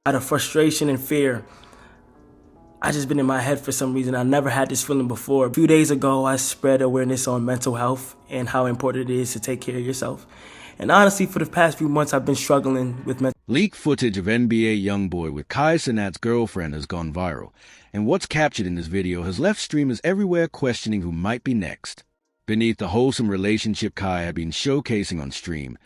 Out of frustration and fear, I just been in my head for some reason. I never had this feeling before. A few days ago, I spread awareness on mental health and how important it is to take care of yourself. And honestly, for the past few months, I've been struggling with mental. Leaked footage of NBA YoungBoy with Cenat's girlfriend has gone viral, and what's captured in this video has left streamers everywhere questioning who might be next. Beneath the wholesome relationship Kai had been showcasing on stream,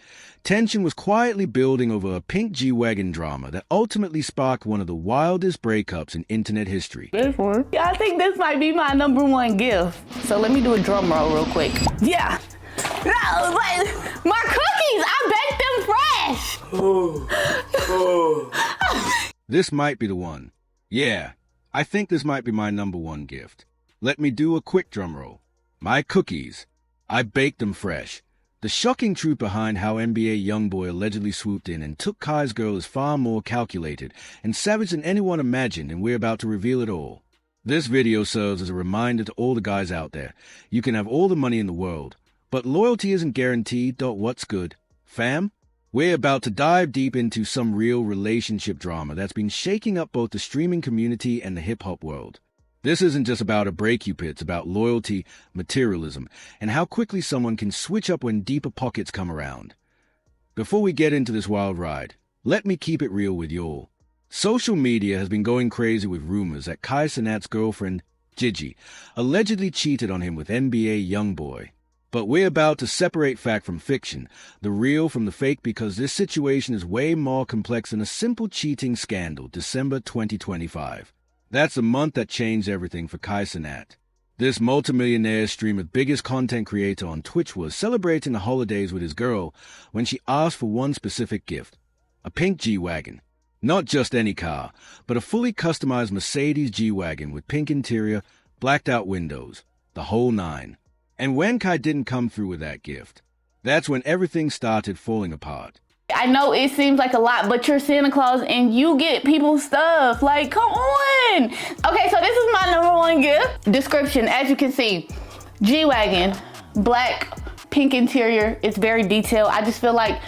tension was quietly building over a pink G Wagon drama that ultimately sparked one of the wildest breakups in internet history. Yeah, I think this might be my #1 gift. So let me do a drum roll real quick. Yeah. No, but my cookies, I baked them fresh. This might be the one. Yeah, I think this might be my #1 gift. Let me do a quick drum roll. My cookies, I baked them fresh. The shocking truth behind how NBA YoungBoy allegedly swooped in and took Kai's girl is far more calculated and savage than anyone imagined, and we're about to reveal it all. This video serves as a reminder to all the guys out there. You can have all the money in the world, but loyalty isn't guaranteed. What's good, fam? We're about to dive deep into some real relationship drama that's been shaking up both the streaming community and the hip-hop world. This isn't just about a breakup, it's about loyalty, materialism, and how quickly someone can switch up when deeper pockets come around. Before we get into this wild ride, let me keep it real with y'all. Social media has been going crazy with rumors that Cenat's girlfriend, Gigi, allegedly cheated on him with NBA YoungBoy. But we're about to separate fact from fiction, the real from the fake, because this situation is way more complex than a simple cheating scandal. December 2025. That's the month that changed everything for Cenat. This multimillionaire streamer, biggest content creator on Twitch, was celebrating the holidays with his girl when she asked for one specific gift, a pink G Wagon. Not just any car, but a fully customized Mercedes G Wagon with pink interior, blacked out windows, the whole nine. And when Kai didn't come through with that gift, that's when everything started falling apart. I know it seems like a lot, but you're Santa Claus and you get people stuff. Like, come on. Okay, so this is my #1 gift. Description, as you can see, G Wagon, black, pink interior. It's very detailed. I just feel like,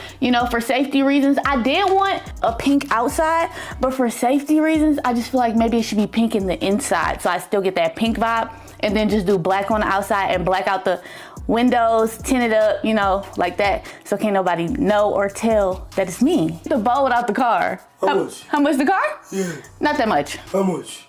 for safety reasons, I did want a pink outside, but for safety reasons, I just feel like maybe it should be pink in the inside. So I still get that pink vibe, and then just do black on the outside and black out the windows, tint it up, like that, so can't nobody know or tell that it's me. The bow without the car. How much? How much the car? Yeah. Not that much. How much?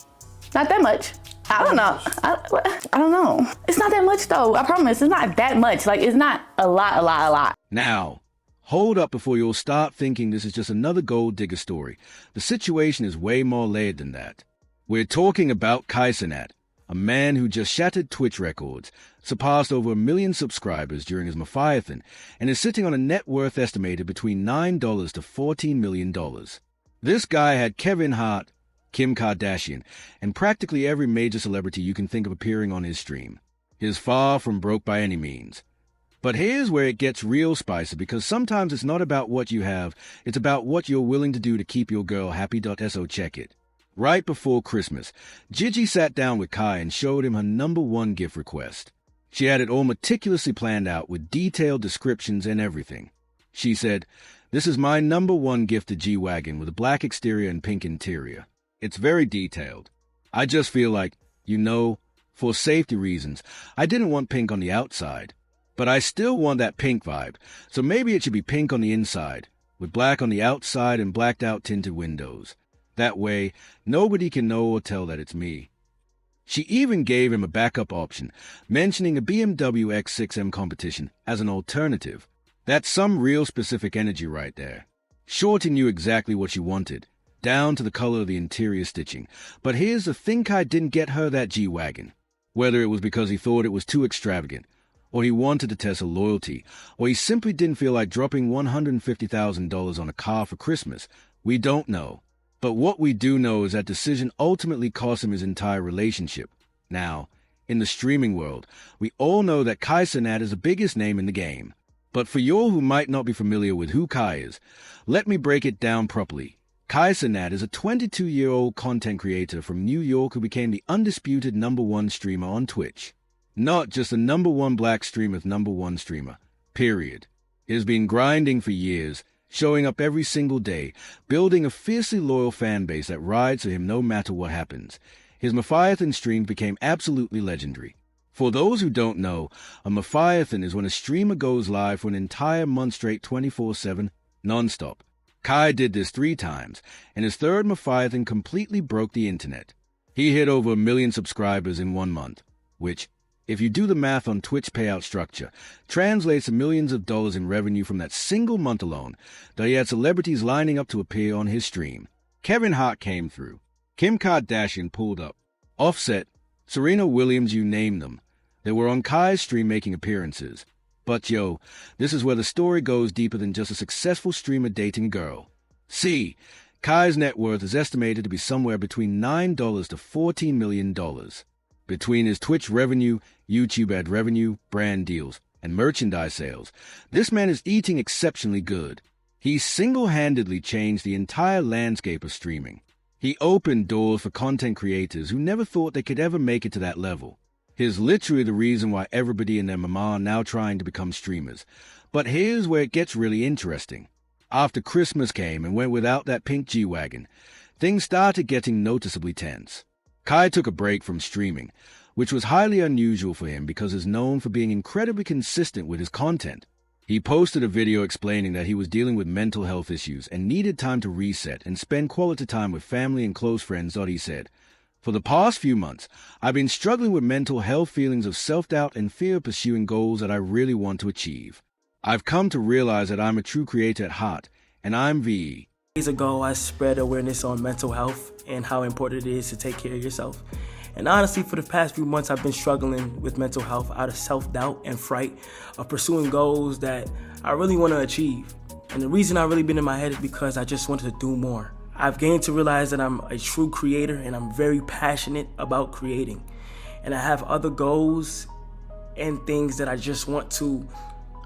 Not that much. I don't know. I don't know. It's not that much though. I promise. It's not that much. Like, it's not a lot. Now, hold up before you'll start thinking this is just another gold digger story. The situation is way more layered than that. We're talking about Cenat, a man who just shattered Twitch records, surpassed over 1 million subscribers during his Mafiathan, and is sitting on a net worth estimated between $9 to $14 million. This guy had Kevin Hart, Kim Kardashian, and practically every major celebrity you can think of appearing on his stream. He's far from broke by any means. But here's where it gets real spicy, because sometimes it's not about what you have, it's about what you're willing to do to keep your girl happy. So check it. Right before Christmas, Gigi sat down with Kai and showed him her #1 gift request. She had it all meticulously planned out with detailed descriptions and everything. She said, "This is my #1 gift to G Wagon with a black exterior and pink interior. It's very detailed. I just feel like, for safety reasons, I didn't want pink on the outside, but I still want that pink vibe, so maybe it should be pink on the inside, with black on the outside and blacked out tinted windows. That way, nobody can know or tell that it's me." She even gave him a backup option, mentioning a BMW X6M competition as an alternative. That's some real specific energy right there. Shorty knew exactly what she wanted, down to the color of the interior stitching. But here's the thing: Kai didn't get her that G Wagon. Whether it was because he thought it was too extravagant, or he wanted to test her loyalty, or he simply didn't feel like dropping $150,000 on a car for Christmas, we don't know. But what we do know is that decision ultimately cost him his entire relationship. Now, in the streaming world, we all know that Cenat is the biggest name in the game. But for y'all who might not be familiar with who Kai is, let me break it down properly. Cenat is a 22-year-old content creator from New York who became the undisputed #1 streamer on Twitch. Not just a #1 black streamer, #1 streamer, period. He has been grinding for years, showing up every single day, building a fiercely loyal fan base that rides for him no matter what happens. His Mafiathan stream became absolutely legendary. For those who don't know, a Mafiathan is when a streamer goes live for an entire month straight 24/7, non-stop. Kai did this 3 times, and his third Mafiathan completely broke the internet. He hit over 1 million subscribers in 1 month, which, if you do the math on Twitch payout structure, translates to millions of dollars in revenue from that single month alone, though he had celebrities lining up to appear on his stream. Kevin Hart came through. Kim Kardashian pulled up. Offset, Serena Williams, you name them. They were on Kai's stream making appearances. But yo, this is where the story goes deeper than just a successful streamer dating a girl. See, Kai's net worth is estimated to be somewhere between $9 to $14 million. Between his Twitch revenue, YouTube ad revenue, brand deals, and merchandise sales, this man is eating exceptionally good. He single-handedly changed the entire landscape of streaming. He opened doors for content creators who never thought they could ever make it to that level. He's literally the reason why everybody and their mama are now trying to become streamers. But here's where it gets really interesting. After Christmas came and went without that pink G Wagon, things started getting noticeably tense. Kai took a break from streaming, which was highly unusual for him because he's known for being incredibly consistent with his content. He posted a video explaining that he was dealing with mental health issues and needed time to reset and spend quality time with family and close friends. He said, "For the past few months, I've been struggling with mental health feelings of self-doubt and fear of pursuing goals that I really want to achieve. I've come to realize that I'm a true creator at heart, and I'm VE." Days ago, I spread awareness on mental health and how important it is to take care of yourself. And honestly, for the past few months, I've been struggling with mental health out of self-doubt and fright of pursuing goals that I really want to achieve. And the reason I've really been in my head is because I just wanted to do more. I've gained to realize that I'm a true creator and I'm very passionate about creating. And I have other goals and things that I just want to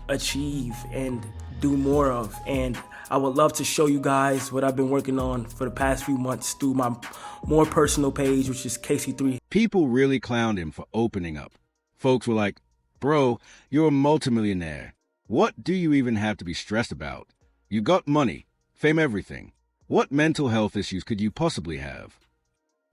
achieve and do more of. And I would love to show you guys what I've been working on for the past few months through my more personal page, which is KC3. People really clowned him for opening up. Folks were like, "Bro, you're a multimillionaire. What do you even have to be stressed about? You got money, fame, everything. What mental health issues could you possibly have?"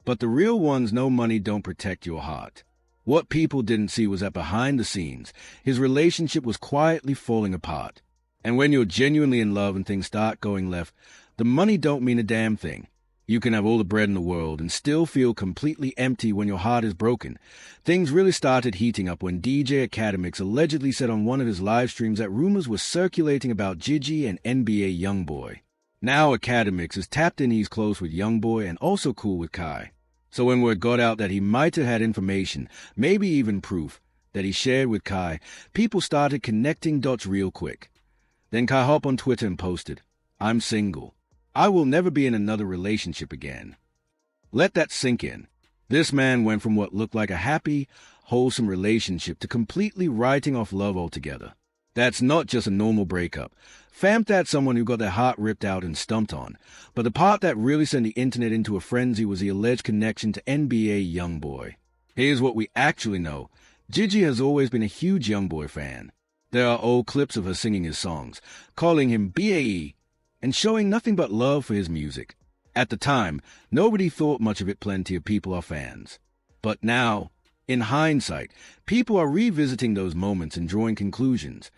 But the real ones, no money don't protect your heart. What people didn't see was that behind the scenes, his relationship was quietly falling apart. And when you're genuinely in love and things start going left, the money don't mean a damn thing. You can have all the bread in the world and still feel completely empty when your heart is broken. Things really started heating up when DJ Academics allegedly said on one of his live streams that rumors were circulating about Gigi and NBA YoungBoy. Now Academics is tapped in, he's close with YoungBoy and also cool with Kai. So when word got out that he might have had information, maybe even proof, that he shared with Kai, people started connecting dots real quick. Then Kai hopped on Twitter and posted, "I'm single. I will never be in another relationship again." Let that sink in. This man went from what looked like a happy, wholesome relationship to completely writing off love altogether. That's not just a normal breakup. Fam, that's someone who got their heart ripped out and stumped on. But the part that really sent the internet into a frenzy was the alleged connection to NBA YoungBoy. Here's what we actually know. Gigi has always been a huge YoungBoy fan. There are old clips of her singing his songs, calling him BAE, and showing nothing but love for his music. At the time, nobody thought much of it. Plenty of people are fans. But now, in hindsight, people are revisiting those moments and drawing conclusions.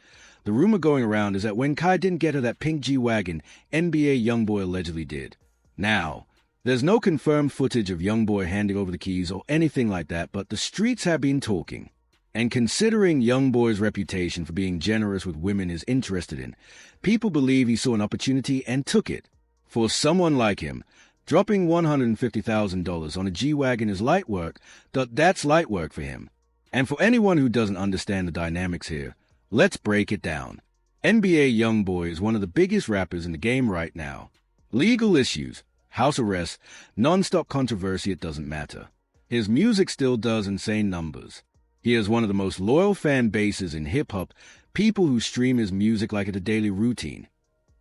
The rumor going around is that when Kai didn't get her that pink G Wagon, NBA YoungBoy allegedly did. Now, there's no confirmed footage of YoungBoy handing over the keys or anything like that, but the streets have been talking. And considering YoungBoy's reputation for being generous with women is interested in, people believe he saw an opportunity and took it. For someone like him, dropping $150,000 on a G Wagon is light work. That's light work for him. And for anyone who doesn't understand the dynamics here, let's break it down. NBA YoungBoy is one of the biggest rappers in the game right now. Legal issues, house arrests, non-stop controversy, it doesn't matter. His music still does insane numbers. He has one of the most loyal fan bases in hip-hop, people who stream his music like it's a daily routine.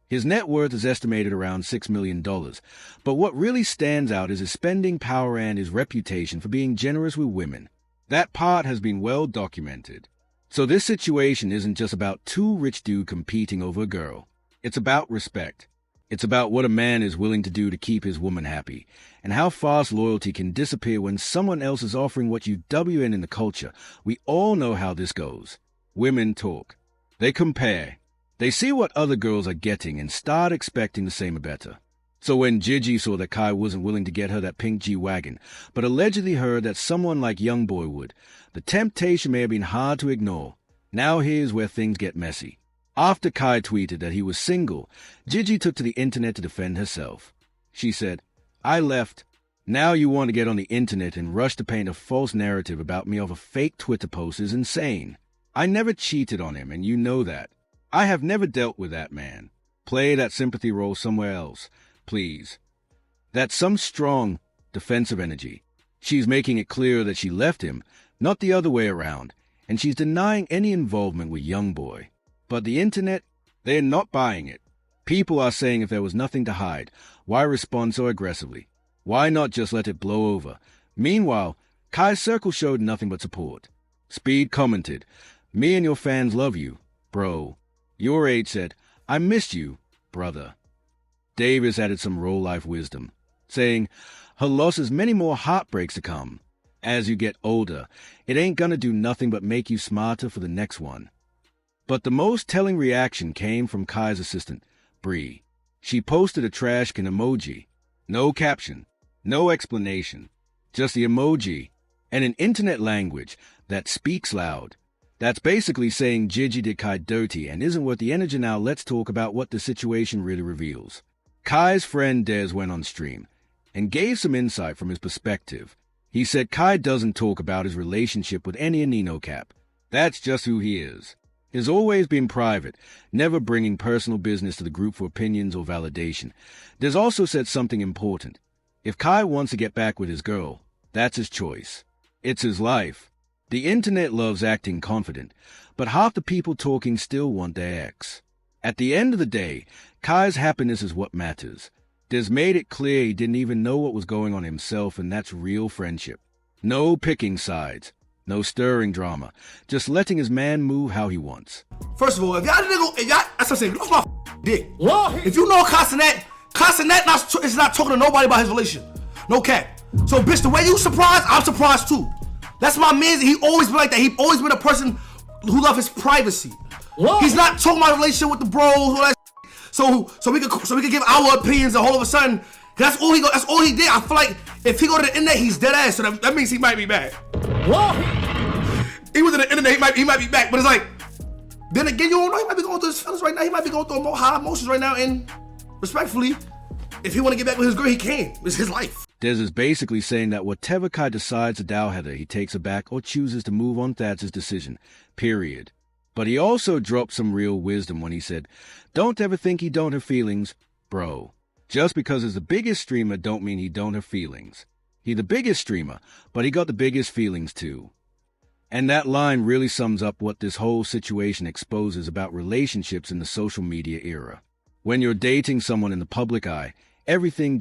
His net worth is estimated around $6 million, but what really stands out is his spending power and his reputation for being generous with women. That part has been well documented. So this situation isn't just about two rich dudes competing over a girl. It's about respect. It's about what a man is willing to do to keep his woman happy, and how fast loyalty can disappear when someone else is offering what you WN in the culture. We all know how this goes. Women talk. They compare. They see what other girls are getting and start expecting the same or better. So when Gigi saw that Kai wasn't willing to get her that pink G Wagon, but allegedly heard that someone like YoungBoy would, the temptation may have been hard to ignore. Now here's where things get messy. After Kai tweeted that he was single, Gigi took to the internet to defend herself. She said, "I left. Now you want to get on the internet and rush to paint a false narrative about me off a fake Twitter post is insane. I never cheated on him, and you know that. I have never dealt with that man. Play that sympathy role somewhere else, please." That's some strong, defensive energy. She's making it clear that she left him, not the other way around, and she's denying any involvement with YoungBoy. But the internet, they're not buying it. People are saying if there was nothing to hide, why respond so aggressively? Why not just let it blow over? Meanwhile, Kai's circle showed nothing but support. Speed commented, "Me and your fans love you, bro." Your Age said, "I missed you, brother." Davis added some real-life wisdom, saying, "Her loss has many more heartbreaks to come. As you get older, it ain't gonna do nothing but make you smarter for the next one." But the most telling reaction came from Kai's assistant, Bree. She posted a trash can emoji. No caption, no explanation, just the emoji, and an internet language that speaks loud. That's basically saying Gigi did Kai dirty and isn't worth the energy. Now let's talk about what the situation really reveals. Kai's friend Dez went on stream and gave some insight from his perspective. He said Kai doesn't talk about his relationship with any Nino Cap. That's just who he is. He's always been private, never bringing personal business to the group for opinions or validation. Dez also said something important. If Kai wants to get back with his girl, that's his choice. It's his life. The internet loves acting confident, but half the people talking still want their ex. At the end of the day, Kai's happiness is what matters. Dez made it clear he didn't even know what was going on himself, and that's real friendship. No picking sides. No stirring drama. Just letting his man move how he wants. First of all, if y'all, that's what I'm saying, get off my dick. If you know Cenat is not talking to nobody about his relation. No cap. So, bitch, the way you surprised, I'm surprised too. That's my man. He always been like that. He always been a person who loves his privacy. He's not talking about a relationship with the bros, all that. So we could give our opinions, and all of a sudden, that's all he did. I feel like if he go to the internet, he's dead ass. So that means he might be back. He was on the internet, he might be back, but it's like, then again, you don't know, he might be going through his feelings right now, he might be going through high emotions right now, and respectfully, if he want to get back with his girl, he can. It's his life. Dez is basically saying that whatever Kai decides to dow Heather, he takes her back or chooses to move on, that's his decision, period. But he also dropped some real wisdom when he said, "Don't ever think he don't have feelings, bro. Just because he's the biggest streamer don't mean he don't have feelings. He the biggest streamer, but he got the biggest feelings too." And that line really sums up what this whole situation exposes about relationships in the social media era. When you're dating someone in the public eye, everything